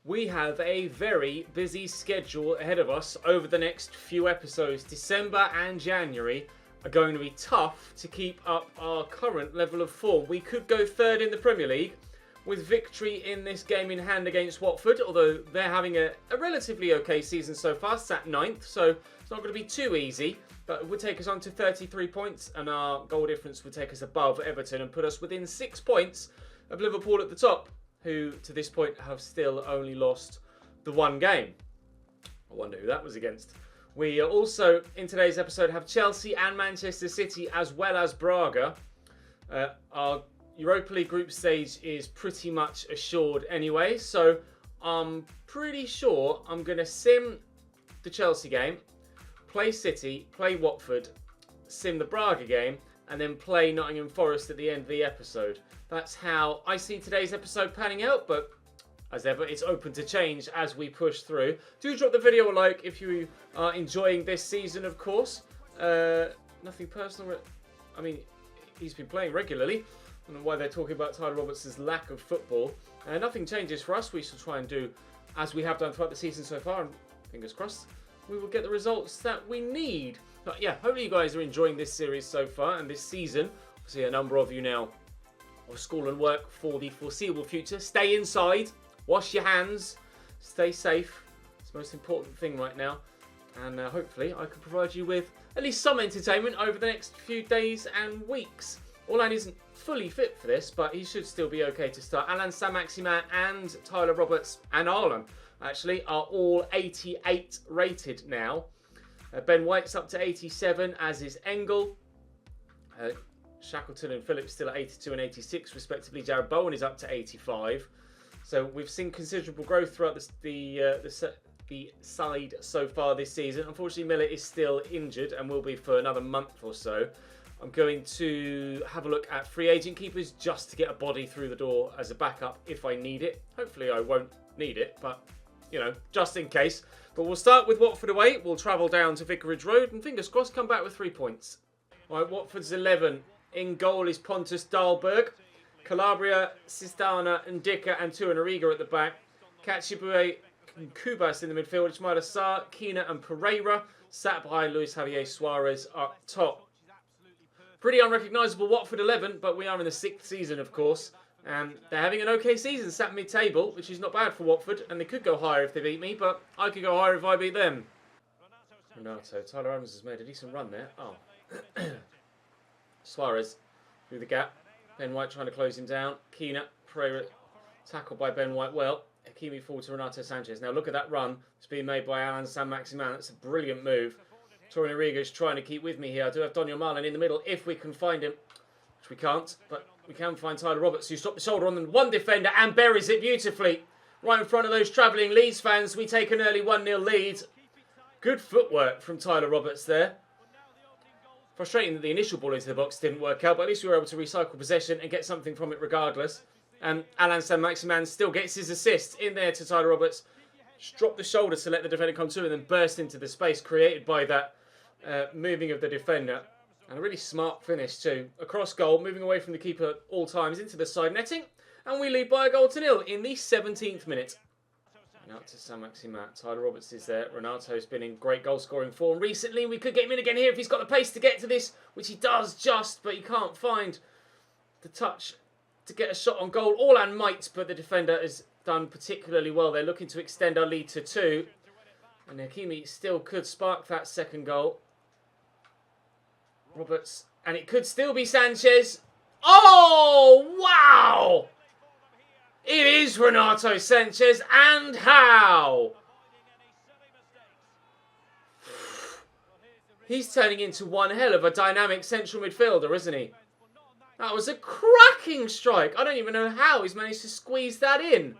We have a very busy schedule ahead of us over the next few episodes. December and January are going to be tough to keep up our current level of form. We could go third in the Premier League with victory in this game in hand against Watford, although they're having a relatively okay season so far, sat ninth, so it's not going to be too easy, but it would take us on to 33 points, and our goal difference would take us above Everton and put us within 6 points of Liverpool at the top, who to this point have still only lost the one game. I wonder who that was against. We also, in today's episode, have Chelsea and Manchester City as well as Braga. Our Europa League group stage is pretty much assured anyway, so I'm pretty sure I'm going to sim the Chelsea game, play City, play Watford, sim the Braga game, and then play Nottingham Forest at the end of the episode. That's how I see today's episode panning out, but as ever, it's open to change as we push through. Do drop the video a like if you are enjoying this season, of course. Nothing personal. I mean, he's been playing regularly. I don't know why they're talking about Tyler Roberts' lack of football. Nothing changes for us. We shall try and do as we have done throughout the season so far. And fingers crossed, we will get the results that we need. But yeah, hopefully you guys are enjoying this series so far and this season. I see a number of you now of school and work for the foreseeable future. Stay inside, wash your hands, stay safe. It's the most important thing right now. And hopefully I can provide you with at least some entertainment over the next few days and weeks. Orlan isn't fully fit for this, but he should still be okay to start. Alan Saint-Maximin and Tyler Roberts and Arlen, actually, are all 88 rated now. Ben White's up to 87, as is Engel. Shackleton and Phillips still at 82 and 86, respectively. Jared Bowen is up to 85. So we've seen considerable growth throughout the side so far this season. Unfortunately, Miller is still injured and will be for another month or so. I'm going to have a look at free agent keepers just to get a body through the door as a backup if I need it. Hopefully I won't need it, but, you know, just in case. But we'll start with Watford away. We'll travel down to Vicarage Road and, fingers crossed, come back with 3 points. All right, Watford's 11. In goal is Pontus Dahlberg. Calabria, Sistana, Ndika and Tuanariga at the back. Kachibue and Kubas in the midfield. Ismail Assar, Kina and Pereira. Sat behind Luis Javier Suarez up top. Pretty unrecognisable Watford 11, but we are in the 6th season, of course. And they're having an okay season, sat mid-table, which is not bad for Watford. And they could go higher if they beat me, but I could go higher if I beat them. Renato, Tyler Adams has made a decent run there. Oh. Suarez through the gap. Ben White trying to close him down. Kina, Pereira tackled by Ben White well. Hakimi forward to Renato Sanchez. Now look at that run. It's being made by Alan Saint-Maximin. That's a brilliant move. Torunariga is trying to keep with me here. I do have Daniel Marlin in the middle if we can find him, which we can't, but we can find Tyler Roberts, who stopped the shoulder on the one defender and buries it beautifully. Right in front of those travelling Leeds fans, we take an early 1-0 lead. Good footwork from Tyler Roberts there. Frustrating that the initial ball into the box didn't work out, but at least we were able to recycle possession and get something from it regardless. And Alan Saint-Maximin still gets his assist in there to Tyler Roberts. Just drop the shoulder to let the defender come to and then burst into the space created by that moving of the defender. And a really smart finish too. Across goal, moving away from the keeper at all times into the side netting. And we lead by a goal to nil in the 17th minute. And out to Saint-Maximin. Tyler Roberts is there. Renato's been in great goal scoring form recently. We could get him in again here if he's got the pace to get to this, which he does just, but he can't find the touch to get a shot on goal. Orlan might, but the defender has done particularly well. They're looking to extend our lead to 2. And Hakimi still could spark that second goal. Roberts, and it could still be Sanchez. Oh, wow! It is Renato Sanchez, and how? He's turning into one hell of a dynamic central midfielder, isn't he? That was a cracking strike. I don't even know how he's managed to squeeze that in.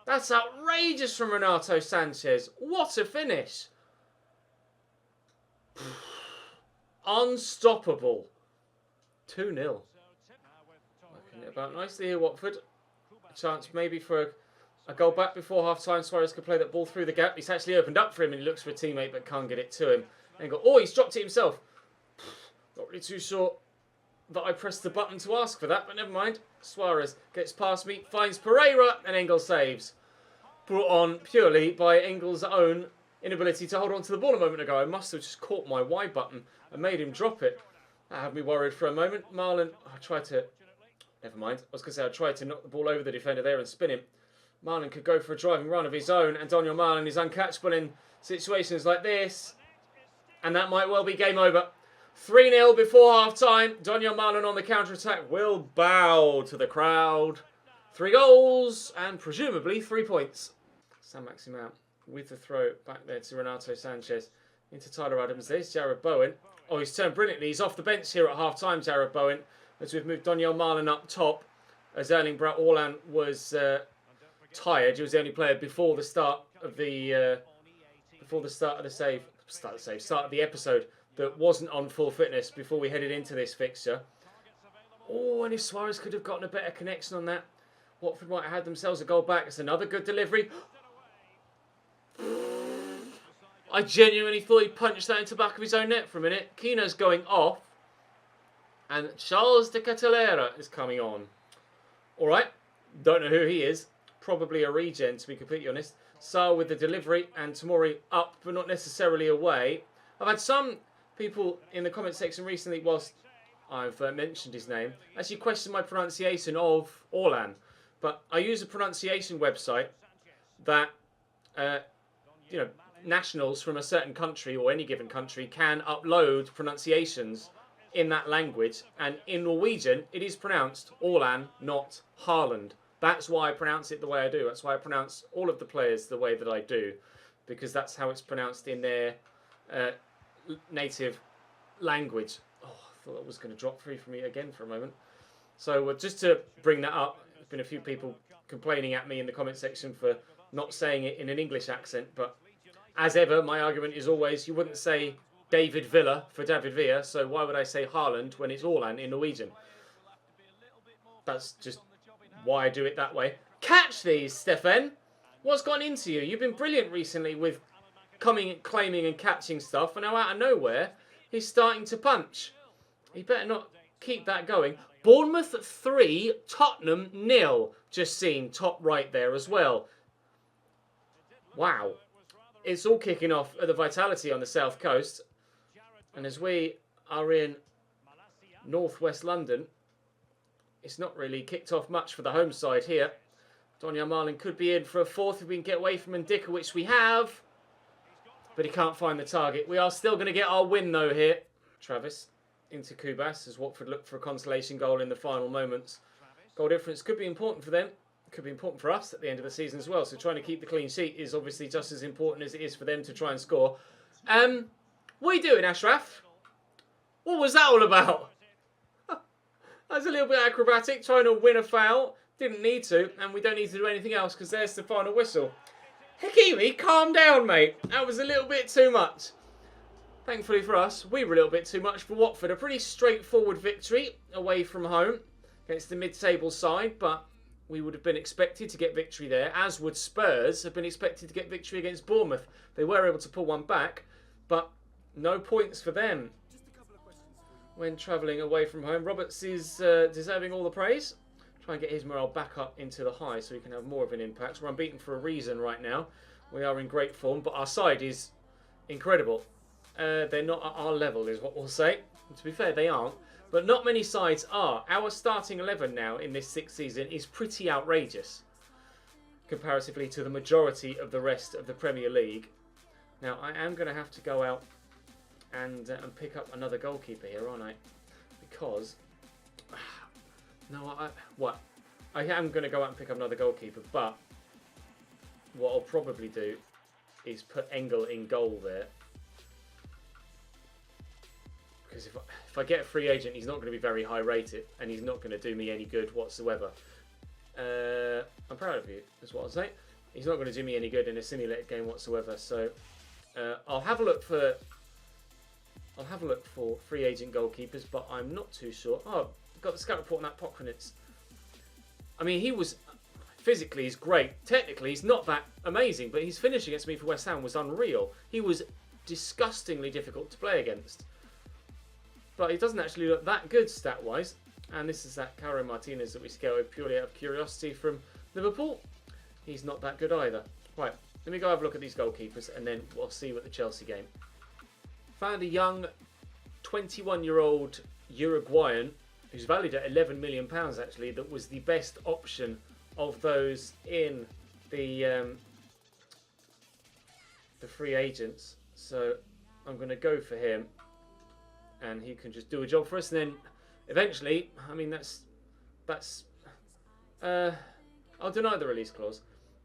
That's outrageous from Renato Sanchez. What a finish. Unstoppable. 2-0. Working it about nicely here, Watford. A chance maybe for a goal back before half-time. Suarez could play that ball through the gap. He's actually opened up for him and he looks for a teammate but can't get it to him. And oh, he's dropped it himself. Not really too sure that I pressed the button to ask for that, but never mind. Suarez gets past me, finds Pereira, and Engel saves. brought on purely by Engels' own inability to hold on to the ball a moment ago. I must have just caught my Y button and made him drop it. That had me worried for a moment. Marlon, I tried to... Never mind. I was going to say I tried to knock the ball over the defender there and spin him. Marlon could go for a driving run of his own, and Daniel Marlon is uncatchable in situations like this. And that might well be game over. 3-0 before half-time. Daniel Marlon on the counter-attack will bow to the crowd. 3 goals and presumably 3 points. Sam Maximin with the throw back there to Renato Sanchez. Into Tyler Adams. There's Jared Bowen. Oh, he's turned brilliantly. He's off the bench here at half-time, Jared Bowen. As we've moved Daniel Marlon up top. As Erling Braut Haaland was tired. He was the only player before the start of the start of the episode that wasn't on full fitness before we headed into this fixture. Oh, and if Suarez could have gotten a better connection on that, Watford might have had themselves a goal back. It's another good delivery. I genuinely thought he punched that into the back of his own net for a minute. Kino's going off. And Charles de Catalera is coming on. Alright, don't know who he is. Probably a regen, to be completely honest. Sarr with the delivery and Tomori up, but not necessarily away. I've had some people in the comment section recently, whilst I've mentioned his name, actually question my pronunciation of Orlan. But I use a pronunciation website that, nationals from a certain country or any given country can upload pronunciations in that language. And in Norwegian, it is pronounced Orlan, not Haaland. That's why I pronounce it the way I do. That's why I pronounce all of the players the way that I do. Because that's how it's pronounced in their native language. Oh, I thought that was going to drop free for me again for a moment. So just to bring that up, there's been a few people complaining at me in the comment section for not saying it in an English accent. But as ever, my argument is always, you wouldn't say David Villa for David Villa. So why would I say Haaland when it's Orlan in Norwegian? That's just why I do it that way. Catch these, Stefan. What's gone into you? You've been brilliant recently with coming, claiming and catching stuff. And now out of nowhere, he's starting to punch. He better not keep that going. Bournemouth 3, Tottenham 0. Just seen top right there as well. Wow. It's all kicking off at the Vitality on the south coast. And as we are in northwest London, it's not really kicked off much for the home side here. Daniel Marlon could be in for a fourth if we can get away from Ndicka, which we have. But he can't find the target. We are still going to get our win, though, here. Travis into Kubas as Watford look for a consolation goal in the final moments. Goal difference could be important for them. Could be important for us at the end of the season as well. So trying to keep the clean sheet is obviously just as important as it is for them to try and score. What are you doing, Ashraf? What was that all about? That's a little bit acrobatic, trying to win a foul. Didn't need to, and we don't need to do anything else because there's the final whistle. Hakimi, calm down, mate. That was a little bit too much. Thankfully for us, we were a little bit too much for Watford. A pretty straightforward victory away from home against the mid-table side, but we would have been expected to get victory there, as would Spurs have been expected to get victory against Bournemouth. They were able to pull one back, but no points for them when travelling away from home. Roberts is deserving all the praise. Try and get his morale back up into the high so he can have more of an impact. We're unbeaten for a reason right now. We are in great form, but our side is incredible. They're not at our level, is what we'll say. And to be fair, they aren't. But not many sides are. Our starting 11 now in this sixth season is pretty outrageous comparatively to the majority of the rest of the Premier League. Now, I am going to have to go out and pick up another goalkeeper here, aren't I? Because... I am going to go out and pick up another goalkeeper, but what I'll probably do is put Engel in goal there. Because if I get a free agent, he's not going to be very high rated, and he's not going to do me any good whatsoever. I'm proud of you, is what I'll say. He's not going to do me any good in a simulated game whatsoever. So I'll have a look for free agent goalkeepers, but I'm not too sure. Oh, I've got the scout report on that Pokranitz. I mean, he was physically he's great. Technically, he's not that amazing, but his finish against me for West Ham was unreal. He was disgustingly difficult to play against. But he doesn't actually look that good stat-wise. And this is that Caro Martinez that we scouted purely out of curiosity from Liverpool. he's not that good either. Right, let me go have a look at these goalkeepers and then we'll see what the Chelsea game. Found a young 21-year-old Uruguayan who's valued at £11 million actually, that was the best option of those in the free agents. So I'm going to go for him and he can just do a job for us, and then eventually, I mean, that's I'll deny the release clause,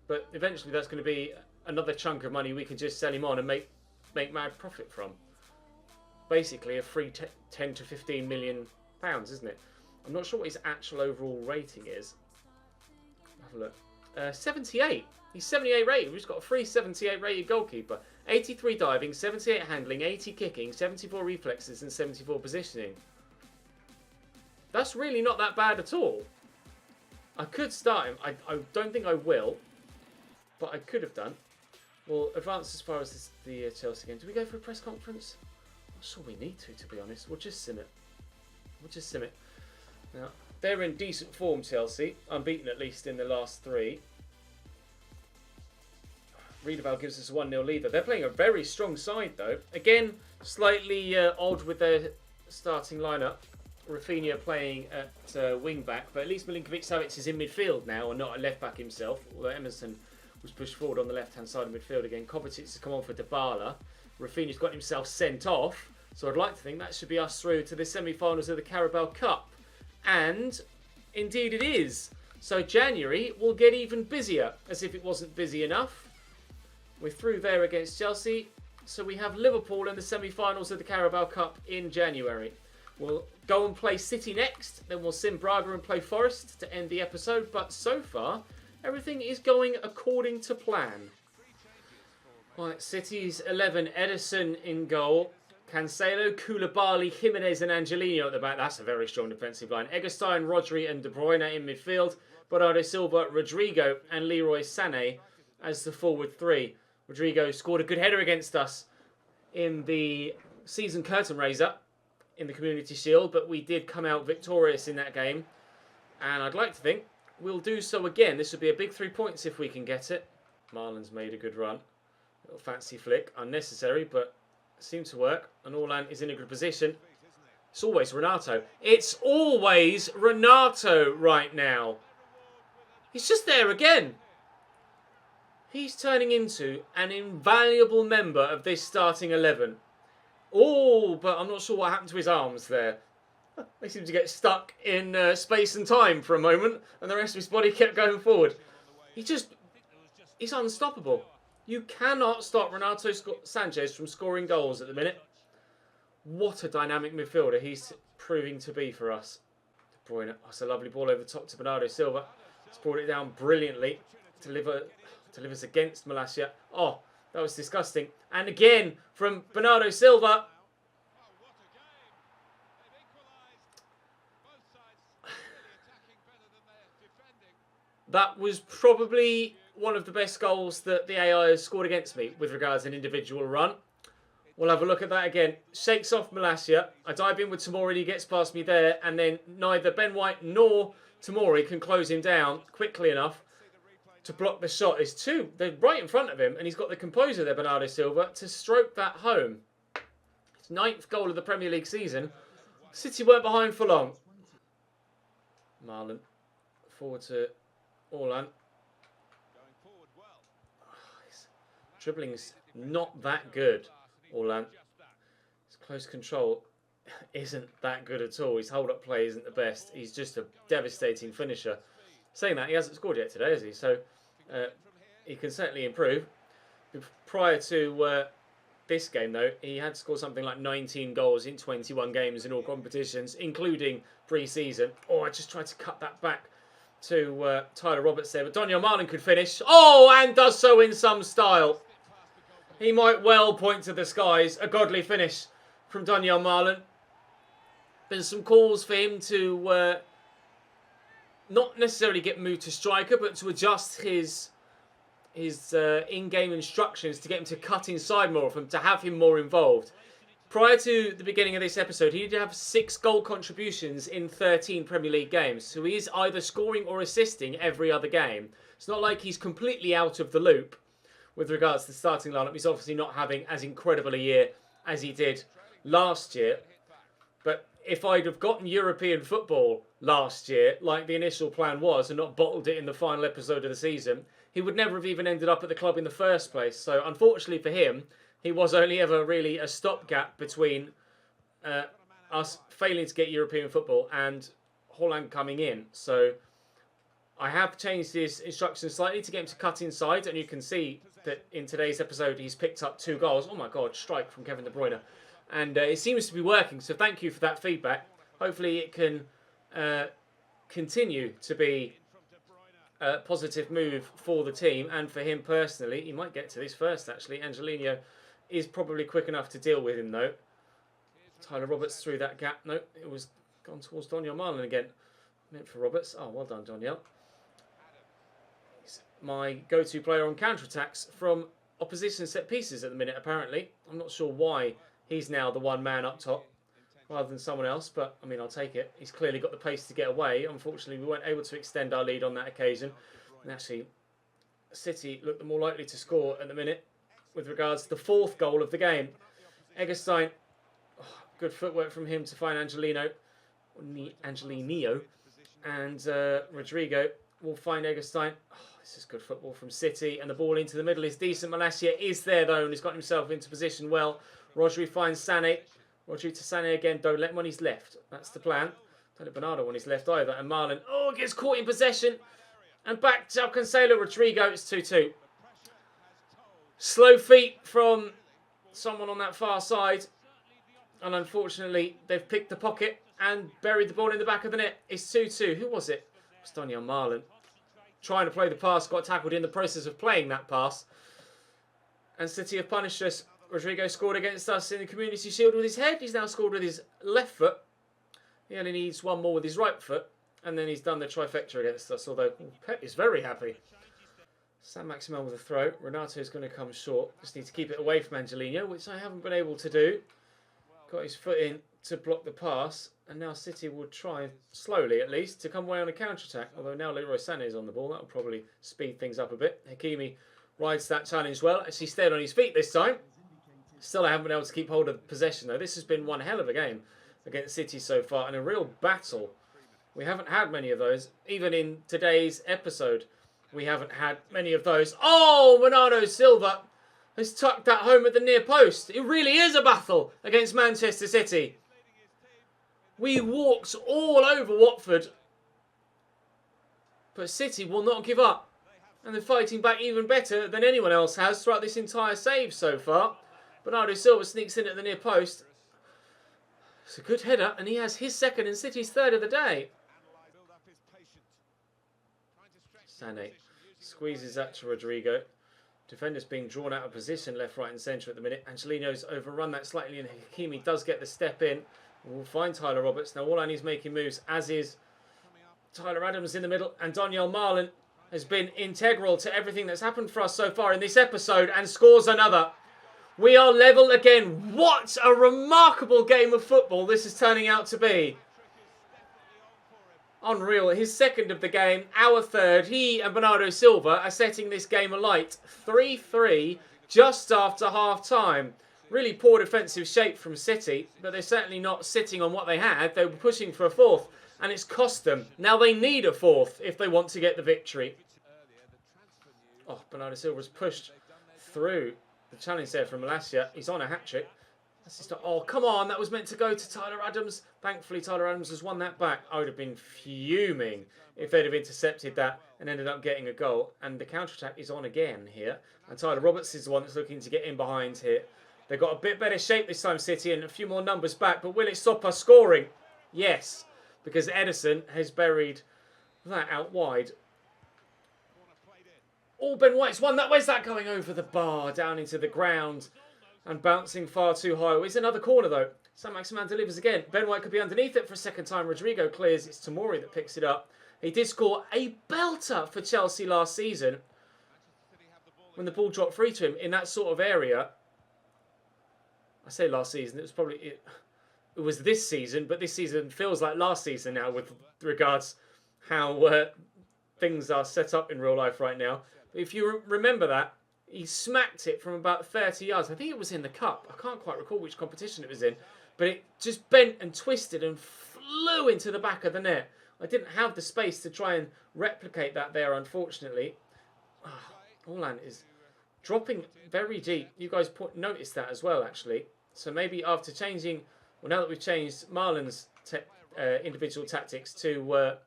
but eventually that's going to be another chunk of money we can just sell him on and make mad profit from. Basically a free 10 to 15 million pounds, isn't it? I'm not sure what his actual overall rating is. Have a look. 78. He's 78 rated. We've just got a free 78 rated goalkeeper. 83 diving, 78 handling, 80 kicking, 74 reflexes and 74 positioning. That's really not that bad at all. I could start him. I don't think I will, but I could have done. We'll advance as far as the Chelsea game. Do we go for a press conference? I'm not sure we need to be honest. We'll just sim it. Now, they're in decent form, Chelsea. Unbeaten at least in the last 3. Redeval gives us a 1-0 lead. They're playing a very strong side, though. Again, slightly odd with their starting lineup. Rafinha playing at wing-back, but at least Milinkovic-Savic is in midfield now and not a left-back himself, although Emerson was pushed forward on the left-hand side of midfield again. Kovacic has come on for Dybala. Rafinha's got himself sent off, so I'd like to think that should be us through to the semi-finals of the Carabao Cup. And indeed it is. So January will get even busier, as if it wasn't busy enough. We're through there against Chelsea, so we have Liverpool in the semi-finals of the Carabao Cup in January. We'll go and play City next, then we'll sim Braga and play Forest to end the episode, but so far, everything is going according to plan. Right, City's 11, Ederson in goal, Cancelo, Koulibaly, Jimenez and Angelino at the back. That's a very strong defensive line. Eggestein, Rodri and De Bruyne in midfield, Bernardo Silva, Rodrigo and Leroy Sané as the forward 3. Rodrigo scored a good header against us in the season curtain raiser in the Community Shield, but we did come out victorious in that game, and I'd like to think we'll do so again. This would be a big 3 points if we can get it. Marlon's made a good run. Little fancy flick, unnecessary, but seemed to work, and Orlan is in a good position. It's always Renato. It's always Renato right now. He's just there again. He's turning into an invaluable member of this starting 11. Oh, but I'm not sure what happened to his arms there. They seem to get stuck in space and time for a moment, and the rest of his body kept going forward. He's unstoppable. You cannot stop Renato Sanchez from scoring goals at the minute. What a dynamic midfielder he's proving to be for us. De Bruyne, that's a lovely ball over the top to Bernardo Silva. He's brought it down brilliantly. Delivers against Malacia. Oh, that was disgusting. And again from Bernardo Silva. That was probably one of the best goals that the AI has scored against me with regards to an individual run. We'll have a look at that again. Shakes off Malacia. I dive in with Tomori. He gets past me there. And then neither Ben White nor Tomori can close him down quickly enough to block the shot. They're right in front of him, and he's got the composure there, Bernardo Silva, to stroke that home. His 9th goal of the Premier League season. City weren't behind for long. Marlon forward to Orlan. His dribbling's not that good, Orlan. His close control isn't that good at all. His hold-up play isn't the best. He's just a devastating finisher. Saying that, he hasn't scored yet today, has he? So he can certainly improve. Prior to this game, though, he had scored something like 19 goals in 21 games in all competitions, including pre-season. Oh, I just tried to cut that back to Tyler Roberts there, but Donyell Marlon could finish. Oh, and does so in some style. He might well point to the skies. A godly finish from Donyell Marlon. There's some calls for him to not necessarily get moved to striker, but to adjust his in-game instructions to get him to cut inside more often, to have him more involved. Prior to the beginning of this episode, he did have 6 goal contributions in 13 Premier League games. So he is either scoring or assisting every other game. It's not like he's completely out of the loop with regards to the starting lineup. He's obviously not having as incredible a year as he did last year. But if I'd have gotten European football last year, like the initial plan was, and not bottled it in the final episode of the season, he would never have even ended up at the club in the first place. So unfortunately for him, he was only ever really a stopgap between us failing to get European football and Holland coming in. So I have changed his instructions slightly to get him to cut inside, and you can see that in today's episode he's picked up 2 goals. Oh my God, strike from Kevin De Bruyne. And it seems to be working, so thank you for that feedback. Hopefully it can continue to be a positive move for the team and for him personally. He might get to this first, actually. Angelino is probably quick enough to deal with him, though. Tyler Roberts through that gap. No, it was gone towards Daniel Marlin again. Meant for Roberts. Oh, well done, Daniel. He's my go-to player on counter-attacks from opposition set pieces at the minute, apparently. I'm not sure why he's now the one man up top rather than someone else, but, I mean, I'll take it. He's clearly got the pace to get away. Unfortunately, we weren't able to extend our lead on that occasion. And actually, City look the more likely to score at the minute with regards to the 4th goal of the game. Eggestein, good footwork from him to find Angelino, and Rodrigo will find Eggestein. Oh, this is good football from City, and the ball into the middle is decent. Malacia is there though, and he's got himself into position well. Rodri finds Sané. Rodri to Sané again. Don't let him on his left. That's the plan. Don't let Bernardo on his left either. And Marlon, gets caught in possession. And back to Cancelo. Rodrigo, it's 2-2. Slow feet from someone on that far side. And unfortunately, they've picked the pocket and buried the ball in the back of the net. It's 2-2. Who was it? It was Daniel Marlin. Trying to play the pass, got tackled in the process of playing that pass. And City have punished us. Rodrigo scored against us in the Community Shield with his head. He's now scored with his left foot. He only needs one more with his right foot. And then he's done the trifecta against us. Although Pep is very happy. Saint-Maximin with a throw. Renato's going to come short. Just need to keep it away from Angelino, which I haven't been able to do. Got his foot in to block the pass. And now City will try, slowly at least, to come away on a counter-attack. Although now Leroy Sané is on the ball. That will probably speed things up a bit. Hakimi rides that challenge well. Actually stayed on his feet this time. Still I haven't been able to keep hold of possession though. This has been one hell of a game against City so far. And a real battle. We haven't had many of those. Even in today's episode, we haven't had many of those. Oh, Bernardo Silva has tucked that home at the near post. It really is a battle against Manchester City. We walked all over Watford. But City will not give up. And they're fighting back even better than anyone else has throughout this entire save so far. Bernardo Silva sneaks in at the near post. It's a good header, and he has his 2nd and City's 3rd of the day. Sané squeezes that to Rodrigo. Defenders being drawn out of position left, right and centre at the minute. Angelino's overrun that slightly and Hakimi does get the step in. We'll find Tyler Roberts. Now all I need is making moves, as is Tyler Adams in the middle. And Daniel Marlin has been integral to everything that's happened for us so far in this episode and scores another. We are level again. What a remarkable game of football this is turning out to be. Unreal. His 2nd of the game, our 3rd. He and Bernardo Silva are setting this game alight. 3-3 just after half-time. Really poor defensive shape from City, but they're certainly not sitting on what they had. They were pushing for a 4th, and it's cost them. Now they need a 4th if they want to get the victory. Oh, Bernardo Silva's pushed through the challenge there from Malacia. He's on a hat-trick. Oh, come on. That was meant to go to Tyler Adams. Thankfully, Tyler Adams has won that back. I would have been fuming if they'd have intercepted that and ended up getting a goal. And the counter-attack is on again here. And Tyler Roberts is the one that's looking to get in behind here. They've got a bit better shape this time, City, and a few more numbers back. But will it stop us scoring? Yes, because Edison has buried that out wide. Oh, Ben White's won that. Where's that going? Over the bar, down into the ground. And bouncing far too high. It's another corner though. Saint-Maximin delivers again. Ben White could be underneath it for a 2nd time. Rodrigo clears. It's Tomori that picks it up. He did score a belter for Chelsea last season when the ball dropped free to him in that sort of area. I say last season, it was this season, but this season feels like last season now with regards how things are set up in real life right now. But if you remember that, he smacked it from about 30 yards. I think it was in the cup. I can't quite recall which competition it was in, but it just bent and twisted and flew into the back of the net. I didn't have the space to try and replicate that there, unfortunately. Orlan is dropping very deep. You guys noticed that as well, actually. So maybe after changing, well, now that we've changed Marlon's individual tactics to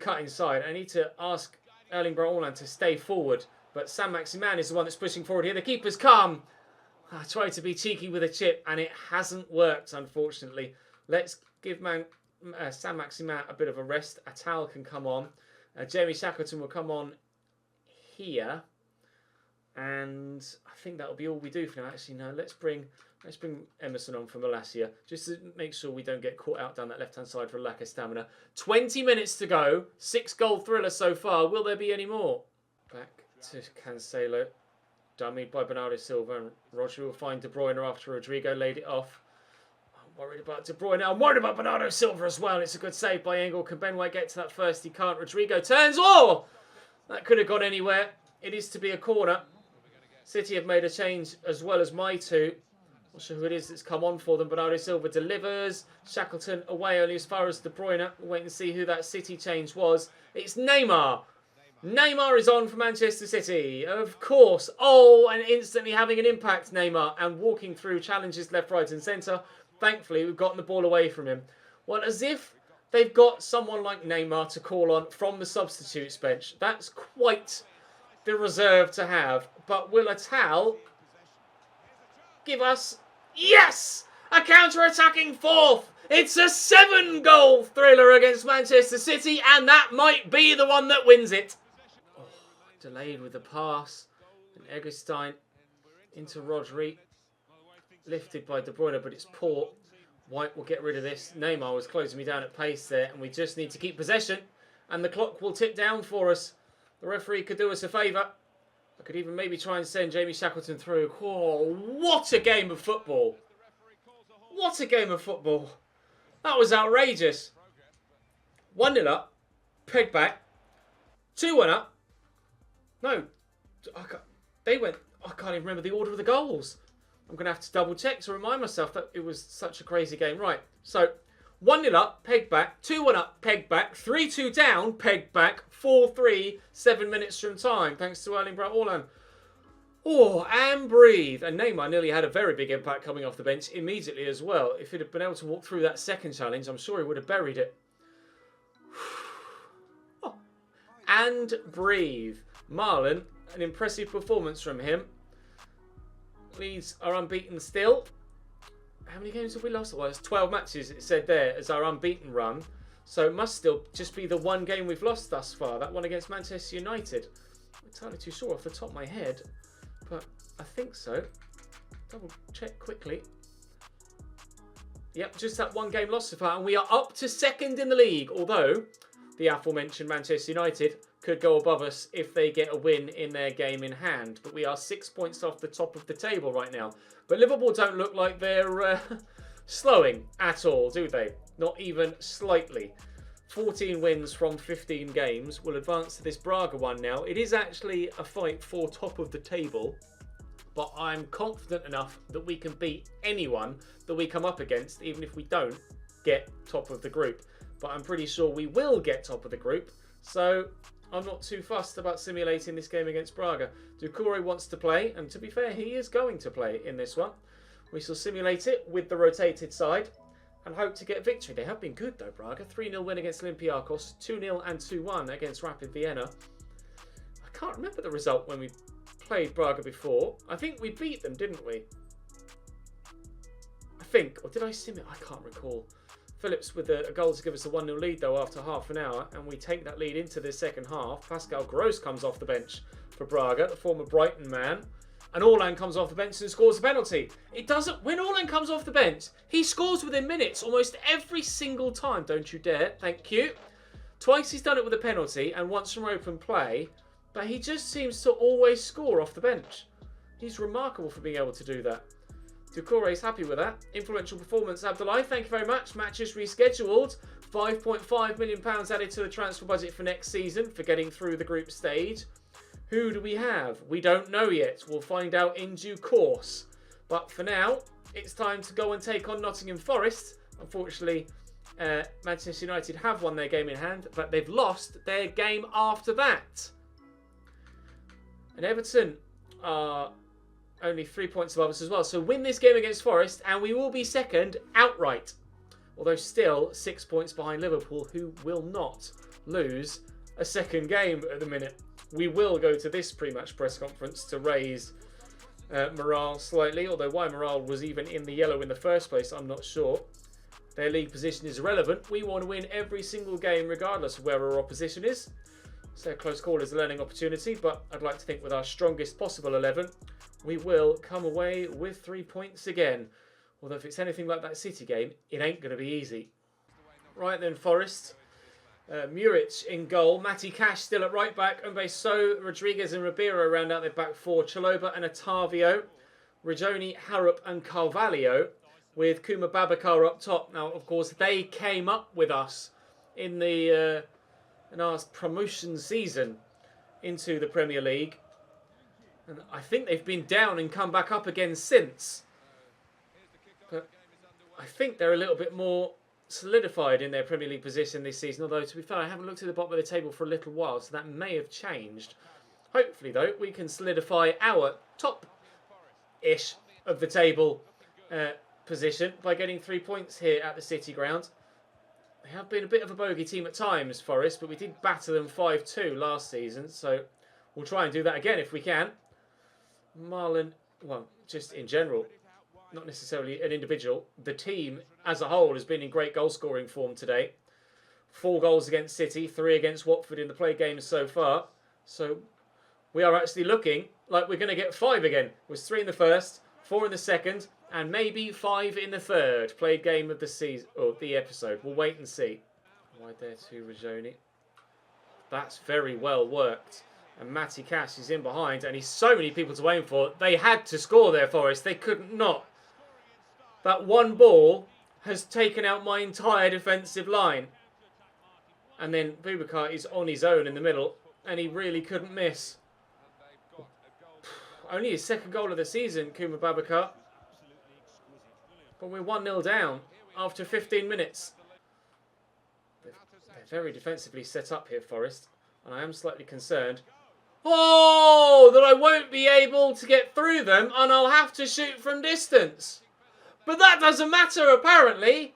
cut inside, I need to ask Erling Braut Haaland to stay forward. But Saint-Maximin is the one that's pushing forward here. The keeper's calm. I tried to be cheeky with a chip, and it hasn't worked, unfortunately. Let's give Saint-Maximin a bit of a rest. Atal can come on. Jamie Shackleton will come on here. And I think that'll be all we do for now. Actually, no, let's bring Emerson on from Malacia, just to make sure we don't get caught out down that left-hand side for a lack of stamina. 20 minutes to go. 6-goal thriller so far. Will there be any more? Back to Cancelo. Dummied by Bernardo Silva. And Roger will find De Bruyne after Rodrigo laid it off. I'm worried about De Bruyne. I'm worried about Bernardo Silva as well. It's a good save by Engel. Can Ben White get to that first? He can't. Rodrigo turns. Oh! That could have gone anywhere. It is to be a corner. City have made a change as well as my two. Not sure who it is that's come on for them. Bernardo Silva delivers. Shackleton away only as far as De Bruyne. We'll wait and see who that City change was. It's Neymar. Neymar is on for Manchester City. Of course. Oh, and instantly having an impact, Neymar. And walking through challenges left, right and centre. Thankfully, we've gotten the ball away from him. Well, as if they've got someone like Neymar to call on from the substitutes bench. That's quite the reserve to have. But will Atal give us... Yes! A counter-attacking fourth! It's a 7-goal thriller against Manchester City, and that might be the one that wins it. Oh, delayed with the pass. And Eggestein into Rodri. Lifted by De Bruyne, but it's poor. White will get rid of this. Neymar was closing me down at pace there, and we just need to keep possession. And the clock will tick down for us. The referee could do us a favour. I could even maybe try and send Jamie Shackleton through. Oh, what a game of football. What a game of football. That was outrageous. 1-0 up. Peg back. 2-1 up. No. They went... I can't even remember the order of the goals. I'm going to have to double check to remind myself that it was such a crazy game. Right. So, 1-0 up. Peg back. 2-1 up. Peg back. 3-2 down. Peg back. 4-3. 7 minutes from time. Thanks to Erling Braut Haaland. Oh, and breathe. And Neymar nearly had a very big impact coming off the bench immediately as well. If he'd have been able to walk through that second challenge, I'm sure he would have buried it. Oh. And breathe. Marlon, an impressive performance from him. Leeds are unbeaten still. How many games have we lost? Well, it's 12 matches, it said there, as our unbeaten run. So it must still just be the one game we've lost thus far. That one against Manchester United. I'm not entirely too sure off the top of my head. But I think so. Double check quickly. Yep, just that one game lost so far. And we are up to second in the league. Although the aforementioned Manchester United could go above us if they get a win in their game in hand. But we are 6 points off the top of the table right now. But Liverpool don't look like they're slowing at all, do they? Not even slightly. 14 wins from 15 games. We'll advance to this Braga one now. It is actually a fight for top of the table, but I'm confident enough that we can beat anyone that we come up against, even if we don't get top of the group. But I'm pretty sure we will get top of the group, so I'm not too fussed about simulating this game against Braga. Doucouré wants to play, and to be fair, he is going to play in this one. We shall simulate it with the rotated side and hope to get victory. They have been good though, Braga. 3-0 win against Olympiacos, 2-0 and 2-1 against Rapid Vienna. I can't remember the result when we played Braga before. I think we beat them, didn't we? I think. Or did I sim it? I can't recall. Phillips with a goal to give us a 1-0 lead though after half an hour, and we take that lead into the second half. Pascal Gross comes off the bench for Braga, the former Brighton man. And Orlan comes off the bench and scores a penalty. It doesn't... When Orlan comes off the bench, he scores within minutes almost every single time. Don't you dare. Thank you. Twice he's done it with a penalty and once from open play. But he just seems to always score off the bench. He's remarkable for being able to do that. Ducore's happy with that. Influential performance, Abdullahi. Thank you very much. Matches rescheduled. £5.5 million added to the transfer budget for next season for getting through the group stage. Who do we have? We don't know yet. We'll find out in due course. But for now, it's time to go and take on Nottingham Forest. Unfortunately, Manchester United have won their game in hand, but they've lost their game after that. And Everton are only 3 points above us as well. So win this game against Forest and we will be second outright. Although still 6 points behind Liverpool, who will not lose a second game at the minute. We will go to this pre-match press conference to raise morale slightly. Although why morale was even in the yellow in the first place, I'm not sure. Their league position is irrelevant. We want to win every single game regardless of where our opposition is. So a close call is a learning opportunity, but I'd like to think with our strongest possible 11, we will come away with 3 points again. Although if it's anything like that City game, it ain't going to be easy. Right then, Forest. Muric in goal. Matty Cash still at right back. Umbeso, Rodriguez and Ribeiro round out their back four. Chaloba and Otavio. Rajoni, Harrop and Carvalho. With Kuma Babacar up top. Now, of course, they came up with us in our promotion season into the Premier League. And I think they've been down and come back up again since. But I think they're a little bit more solidified in their Premier League position this season. Although, to be fair, I haven't looked at the bottom of the table for a little while, so that may have changed. Hopefully, though, we can solidify our top-ish of the table position by getting 3 points here at the City ground. They have been a bit of a bogey team at times, Forest, but we did batter them 5-2 last season, so we'll try and do that again if we can. Marlon, well, just in general, not necessarily an individual, the team as a whole has been in great goal-scoring form today. 4 goals against City, 3 against Watford in the play games so far. So we are actually looking like we're going to get 5 again. It was 3 in the first, 4 in the second, and maybe 5 in the third. Played game of the season, or the episode. We'll wait and see. Wide there to Rajoni. That's very well worked. And Matty Cash is in behind, and he's so many people to aim for. They had to score there, Forest. They couldn't not. That one ball has taken out my entire defensive line. And then Boubacar is on his own in the middle, and he really couldn't miss. Only his second goal of the season, Kuma Babacar. But we're 1-0 down after 15 minutes. They're very defensively set up here, Forest. And I am slightly concerned. Oh, that I won't be able to get through them and I'll have to shoot from distance. But that doesn't matter, apparently.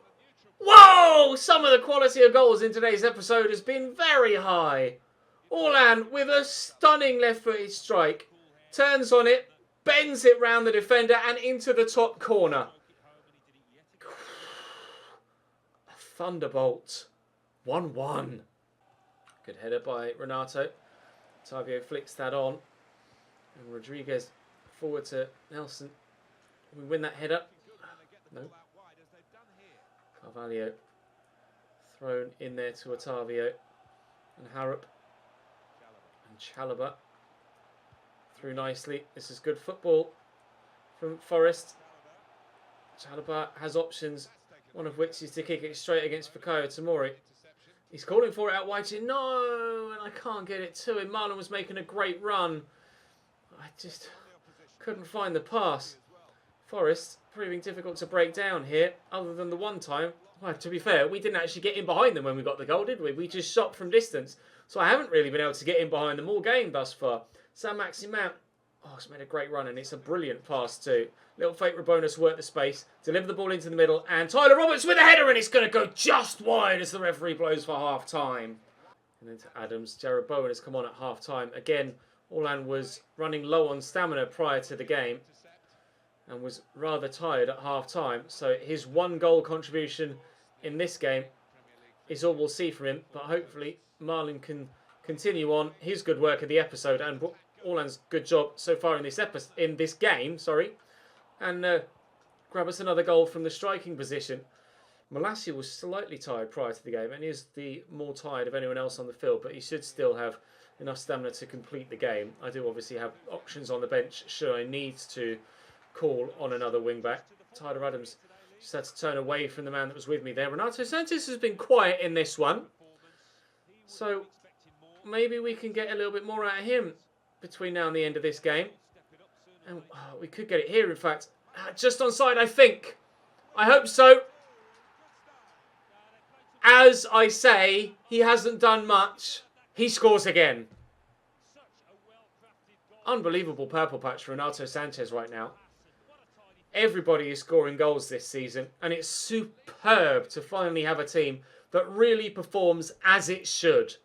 Whoa! Some of the quality of goals in today's episode has been very high. Orlan with a stunning left-footed strike. Turns on it, bends it round the defender and into the top corner. A thunderbolt. 1-1. Good header by Renato. Tavio flicks that on. And Rodriguez forward to Nelson. We win that header. No. Carvalho thrown in there to Otavio. And Harrop. And Chalobah. Through nicely. This is good football from Forest. Chalobah has options. One of which is to kick it straight against Fikayo Tomori. He's calling for it out wide. No, and I can't get it to him. Marlon was making a great run. I just couldn't find the pass. Forest proving difficult to break down here, other than the one time. Well, to be fair, we didn't actually get in behind them when we got the goal, did we? We just shot from distance. So I haven't really been able to get in behind them all game thus far. Saint-Maximin, oh, it's made a great run, and it's a brilliant pass too. Little fake Rabonus work the space, deliver the ball into the middle, and Tyler Roberts with a header, and it's going to go just wide as the referee blows for half-time. And then to Adams. Jared Bowen has come on at half-time. Again, Orlan was running low on stamina prior to the game and was rather tired at half-time. So his 1-goal contribution in this game is all we'll see from him. But hopefully Marlon can continue on his good work of the episode and Orlan's good job so far in this game, and grab us another goal from the striking position. Malacia was slightly tired prior to the game and is the more tired of anyone else on the field, but he should still have enough stamina to complete the game. I do obviously have options on the bench should I need to call on another wing-back. Tyler Adams just had to turn away from the man that was with me there. Renato Sanchez has been quiet in this one. So maybe we can get a little bit more out of him between now and the end of this game. And we could get it here, in fact. Just onside, I think. I hope so. As I say, he hasn't done much. He scores again. Unbelievable purple patch for Renato Sanchez right now. Everybody is scoring goals this season, and it's superb to finally have a team that really performs as it should.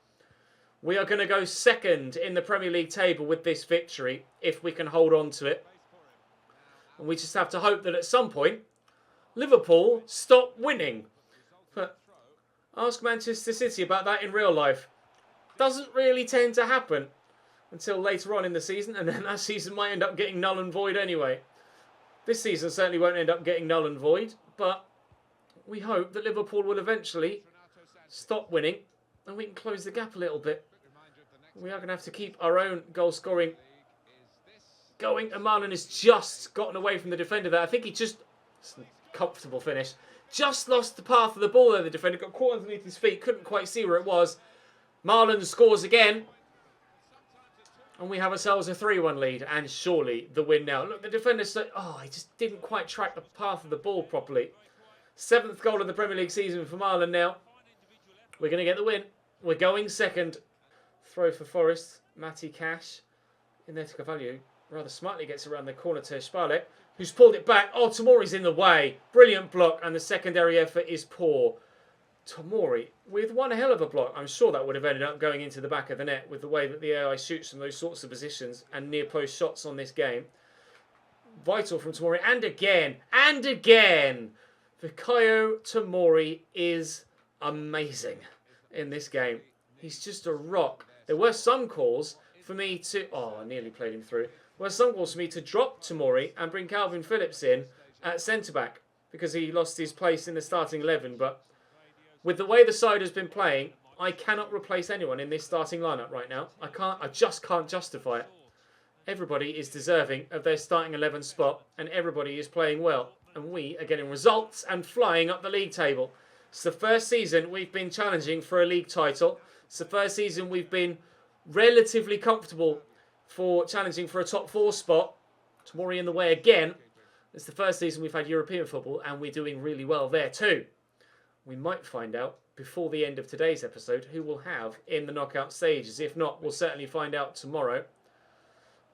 We are going to go second in the Premier League table with this victory, if we can hold on to it. And we just have to hope that at some point, Liverpool stop winning. But ask Manchester City about that in real life. Doesn't really tend to happen until later on in the season, and then that season might end up getting null and void anyway. This season certainly won't end up getting null and void, but we hope that Liverpool will eventually stop winning and we can close the gap a little bit. We are going to have to keep our own goal scoring going. And Marlon has just gotten away from the defender there. I think he just, comfortable finish, just lost the path of the ball there. The defender got caught underneath his feet, couldn't quite see where it was. Marlon scores again. And we have ourselves a 3-1 lead, and surely the win now. Look, the defender's so... Oh, he just didn't quite track the path of the ball properly. 7th goal of the Premier League season for Marlon now. We're going to get the win. We're going second. Throw for Forest. Matty Cash in there to Cavallo. Rather smartly gets around the corner to Spalek, who's pulled it back. Oh, Tomori's in the way. Brilliant block, and the secondary effort is poor. Tomori with one hell of a block. I'm sure that would have ended up going into the back of the net with the way that the AI shoots from those sorts of positions and near post shots on this game. Vital from Tomori, and again, Fikayo Tomori is amazing in this game. He's just a rock. There were some calls for me to... Oh, I nearly played him through. There were some calls for me to drop Tomori and bring Calvin Phillips in at centre-back because he lost his place in the starting 11, but with the way the side has been playing, I cannot replace anyone in this starting lineup right now. I just can't justify it. Everybody is deserving of their starting 11 spot, and everybody is playing well. And we are getting results and flying up the league table. It's the first season we've been challenging for a league title. It's the first season we've been relatively comfortable for challenging for a top 4 spot. Tomori in the way again. It's the first season we've had European football, and we're doing really well there too. We might find out before the end of today's episode who we'll have in the knockout stages. If not, we'll certainly find out tomorrow.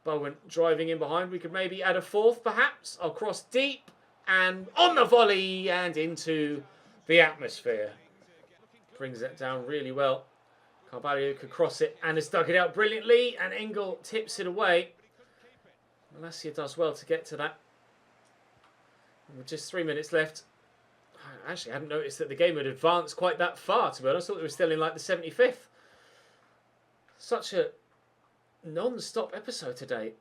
Bowen driving in behind. We could maybe add a 4th, perhaps. I'll cross deep and on the volley and into the atmosphere. Brings it down really well. Carvalho could cross it and has dug it out brilliantly. And Engel tips it away. Malacia does well to get to that. And with just 3 minutes left. Actually, I hadn't noticed that the game had advanced quite that far, to be honest. I thought it was still in like the 75th. Such a non-stop episode today.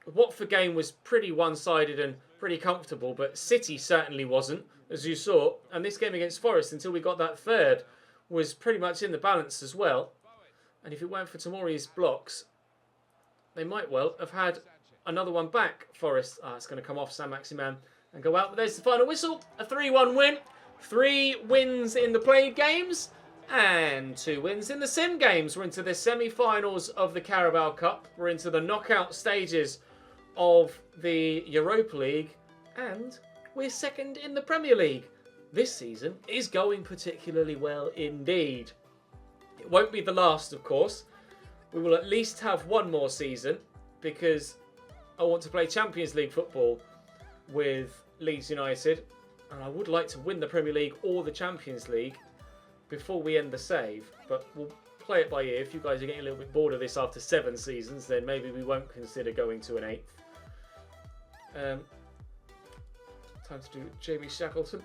The Watford game was pretty one-sided and pretty comfortable, but City certainly wasn't, as you saw. And this game against Forest, until we got that third, was pretty much in the balance as well. And if it weren't for Tomori's blocks, they might well have had another one back. Forest, it's going to come off Saint-Maximin and go out. But there's the final whistle. A 3-1 win. 3 wins in the played games and 2 wins in the sim games. We're into the semi-finals of the Carabao Cup. We're into the knockout stages of the Europa League. And we're second in the Premier League. This season is going particularly well indeed. It won't be the last, of course. We will at least have one more season because I want to play Champions League football with Leeds United, and I would like to win the Premier League or the Champions League before we end the save, but we'll play it by ear. If you guys are getting a little bit bored of this after 7 seasons, then maybe we won't consider going to an 8th. Time to do Jamie Shackleton.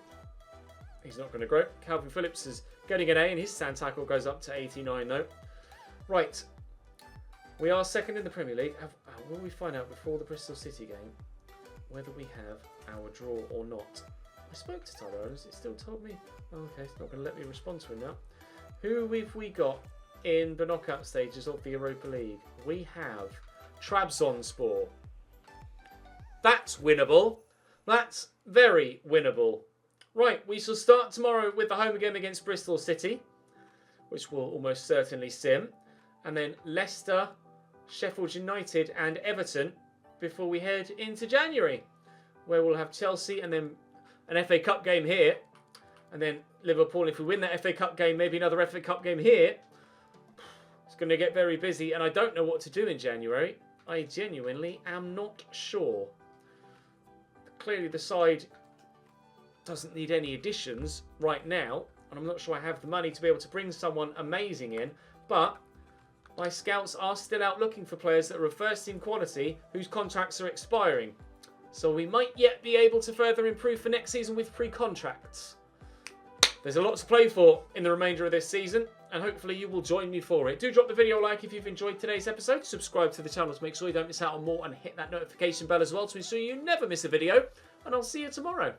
He's not going to grow. Calvin Phillips is getting an A, and his stand tackle goes up to 89 though. Right, we are second in the Premier League. Will we find out before the Bristol City game whether we have our draw or not? I spoke to Tyler Adams, it still told me. Oh, okay, it's not going to let me respond to him now. Who have we got in the knockout stages of the Europa League? We have Trabzonspor. That's winnable. That's very winnable. Right, we shall start tomorrow with the home game against Bristol City, which will almost certainly sim. And then Leicester, Sheffield United and Everton before we head into January, where we'll have Chelsea and then an FA Cup game here. And then Liverpool, if we win that FA Cup game, maybe another FA Cup game here. It's going to get very busy, and I don't know what to do in January. I genuinely am not sure. Clearly the side doesn't need any additions right now, and I'm not sure I have the money to be able to bring someone amazing in, but my scouts are still out looking for players that are of first team quality whose contracts are expiring. So we might yet be able to further improve for next season with pre-contracts. There's a lot to play for in the remainder of this season, and hopefully you will join me for it. Do drop the video a like if you've enjoyed today's episode. Subscribe to the channel to make sure you don't miss out on more, and hit that notification bell as well to ensure you never miss a video. And I'll see you tomorrow.